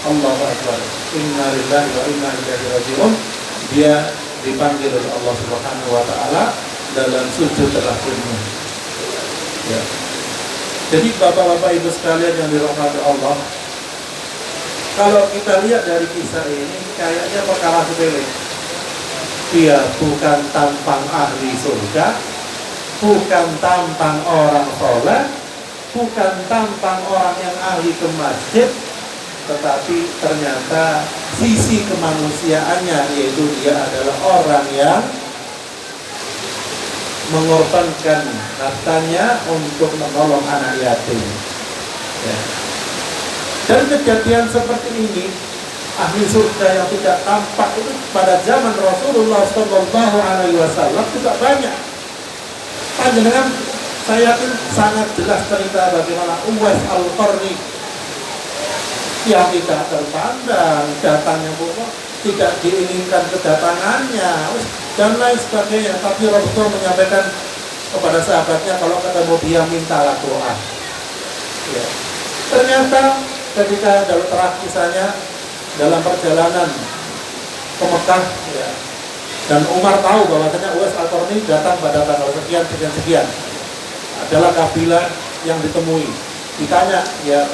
Allahu Akbar, inna lillahi wa inna ilaihi raji'un. Dia dipanggil oleh Allah Subhanahu wa taala dalam sujud terakhirnya. Ya. Jadi bapak-bapak ibu sekalian yang dirahmati Allah, kalau kita lihat dari kisah ini kayaknya perkara sepele. Dia bukan tampang ahli surga, bukan tampang orang soleh, bukan tampang orang yang ahli ke masjid, tetapi ternyata sisi kemanusiaannya, yaitu dia adalah orang yang mengorbankan hartanya untuk menolong anak yatim. Ya. Dan kejadian seperti ini, ahli surga yang tidak tampak itu pada zaman Rasulullah SAW juga banyak. Panjenengan saya yakin sangat jelas cerita bagaimana Uwais Al-Qarni yang tidak terpandang, datangnya pokok tidak diinginkan kedatangannya dan lain sebagainya, tapi Rasulullah menyampaikan kepada sahabatnya kalau ketemu dia mintalah doa. Ya. Ternyata ketika dalam terakhir kisahnya dalam perjalanan ke Mekah, ya, dan Umar tahu bahwasanya Uwais Al-Qarni datang pada tanggal sekian adalah kabilah yang ditemui. Ditanya ya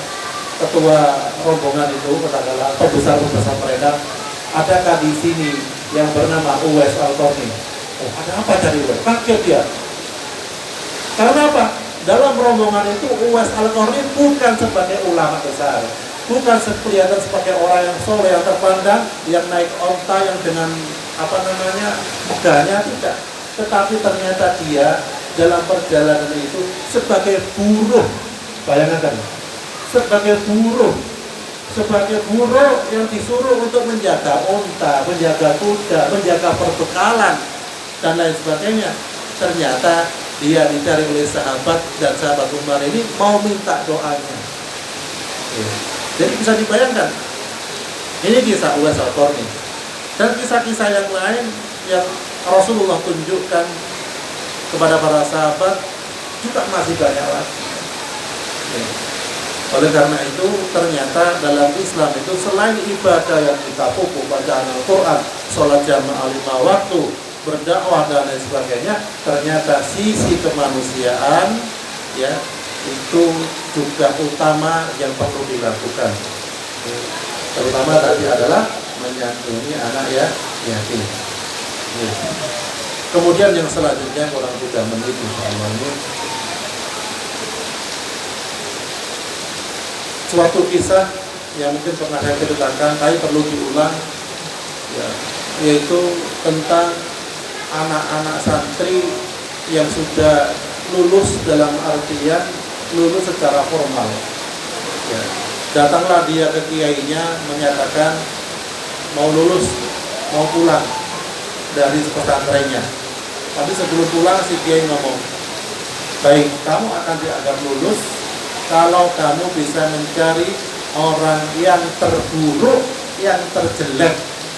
ketua rombongan itu, katakanlah pembesar mereka, adakah di sini yang bernama Uwais Al-Qarni? Oh, ada apa dari Uwais? Kaget dia. Karena apa? Dalam rombongan itu Uwais Al-Qarni bukan sebagai ulama besar, bukan kelihatan sebagai orang yang soleh, yang terpandang, yang naik onta, yang dengan megahnya, tidak. Tetapi ternyata dia dalam perjalanan itu sebagai buruh. Bayangkan, sebagai buruh yang disuruh untuk menjaga onta, menjaga kuda, menjaga perbekalan dan lain sebagainya. Ternyata dia dicari oleh sahabat, dan sahabat Umar ini mau minta doanya. Jadi bisa dibayangkan, ini kisah Uwais Al-Qarni. Dan kisah-kisah yang lain yang Rasulullah tunjukkan kepada para sahabat juga masih banyak lagi. Oleh karena itu ternyata dalam Islam itu selain ibadah yang kita pupuk, bacaan Al-Quran, sholat jamaah 5 waktu, berdakwah dan lain sebagainya, ternyata sisi kemanusiaan ya itu juga utama yang perlu dilakukan. Terutama tadi adalah menyantuni anak yatim. Kemudian yang selanjutnya kurang 3 menit insyaallah, ini suatu kisah yang mungkin pernah saya ceritakan, tapi perlu diulang, ya, yaitu tentang anak-anak santri yang sudah lulus, dalam artian lulus secara formal. Ya. Datanglah dia ke kiainya menyatakan mau lulus, mau pulang dari pesantrennya. Tapi sebelum pulang si kiai ngomong, baik, kamu akan dianggap lulus kalau kamu bisa mencari orang yang terburuk, yang terjelek,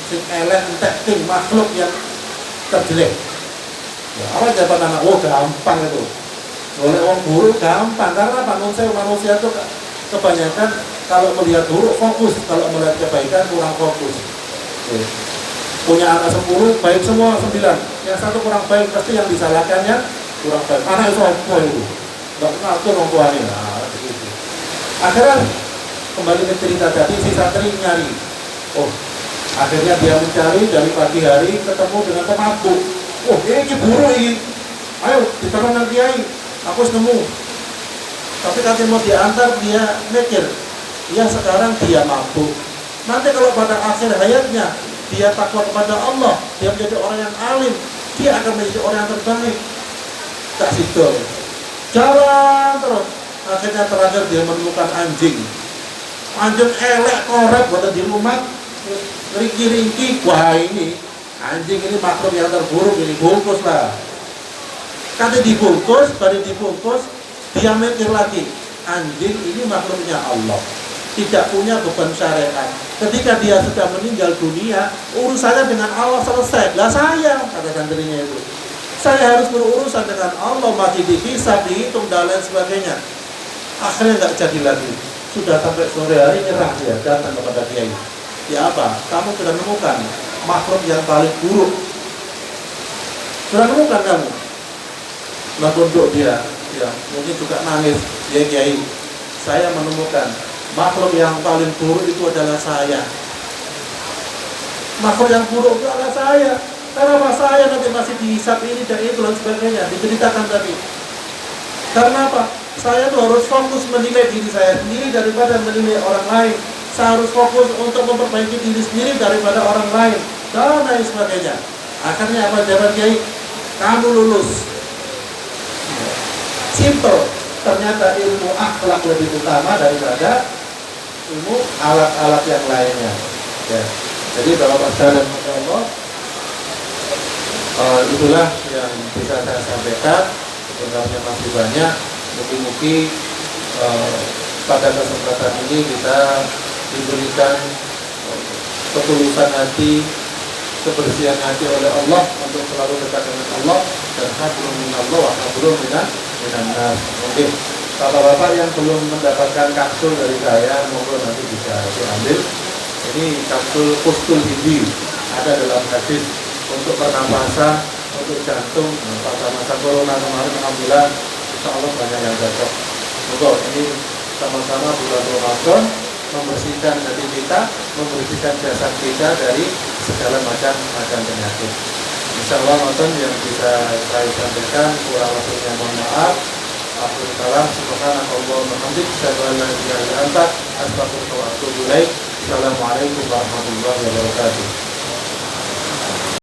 sing elek entek ting makhluk yang terjelek. Ya, apa jawaban anak? Oh, gampang itu. Oleh orang buruk gampang, karena manusia itu kebanyakan kalau melihat buruk fokus, kalau melihat kebaikan kurang fokus. Ya. Punya anak 10, baik semua 9. Yang satu kurang baik, pasti yang disalahkannya kurang baik. Anak itu apa itu? Enggak ngatur orang tuanya. Nah, begitu. Akhirnya kembali ke cerita tadi, si santri nyari. Oh, akhirnya dia mencari dari pagi hari, ketemu dengan pemabuk. Oh, ini buruk ini. Ayo, diterangkan kiai. Aku nemu. Tapi katanya mau diantar, dia mikir. Ya sekarang dia mabuk. Nanti kalau pada akhir hayatnya dia takwa kepada Allah, dia menjadi orang yang alim, dia akan menjadi orang yang terbaik. Tak situ. Jalan terus. Akhirnya terakhir dia menemukan anjing. Anjing elek korek buat di rumah. Ringki-ringki. Wah, ini anjing ini makhluk yang terburuk, ini bungkus lah. Kata dibungkus, baru dibungkus, dia mikir lagi, anjing ini makhluknya Allah, tidak punya beban syariat. Ketika dia sudah meninggal dunia, urusannya dengan Allah selesai. Lah saya, kata santrinya itu, saya harus berurusan dengan Allah, masih dihisab, dihitung dan lain sebagainya. Akhirnya nggak jadi lagi. sudah sampai sore hari nyerah dia, datang kepada kiai. Ya apa? Kamu sudah menemukan makhluk yang paling buruk. Sudah menemukan kamu. Nah, untuk dia, ya mungkin juga nangis. Ya kiai, saya menemukan makhluk yang paling buruk itu adalah saya. Makhluk yang buruk itu adalah saya. Kenapa saya nanti masih dihisap ini dan itu dan sebagainya, diceritakan tadi. Karena apa? Saya tuh harus fokus menilai diri saya sendiri daripada menilai orang lain. Saya harus fokus untuk memperbaiki diri sendiri daripada orang lain dan lain sebagainya. Akhirnya apa jawaban kiai? Kamu lulus. Simple. Ternyata ilmu akhlak lebih utama daripada ilmu alat-alat yang lainnya. Ya. Jadi Bapak dan Allah, itulah yang bisa saya sampaikan. Sebenarnya masih banyak. Mungkin pada kesempatan ini kita diberikan ketulusan hati, kebersihan hati oleh Allah untuk selalu dekat dengan Allah, dan hablum minallah wa hablum minan nas. Mungkin bapak-bapak yang belum mendapatkan kapsul dari saya, monggo nanti bisa diambil. Ini kapsul Pustul Hindi, ada dalam hadis untuk pernapasan, untuk jantung. Pada masa corona kemarin alhamdulillah insya Allah banyak yang cocok. Monggo ini sama-sama bulan Ramadan membersihkan hati kita, membersihkan jasad kita dari segala macam penyakit. Insya Allah nonton yang bisa saya sampaikan, kurang lebihnya mohon maaf. Akhirul kalam, subhanallah wa bihamdihi, asyhadu an la ilaha illa anta, astaghfiruka wa atubu ilaik. Assalamualaikum warahmatullahi wabarakatuh.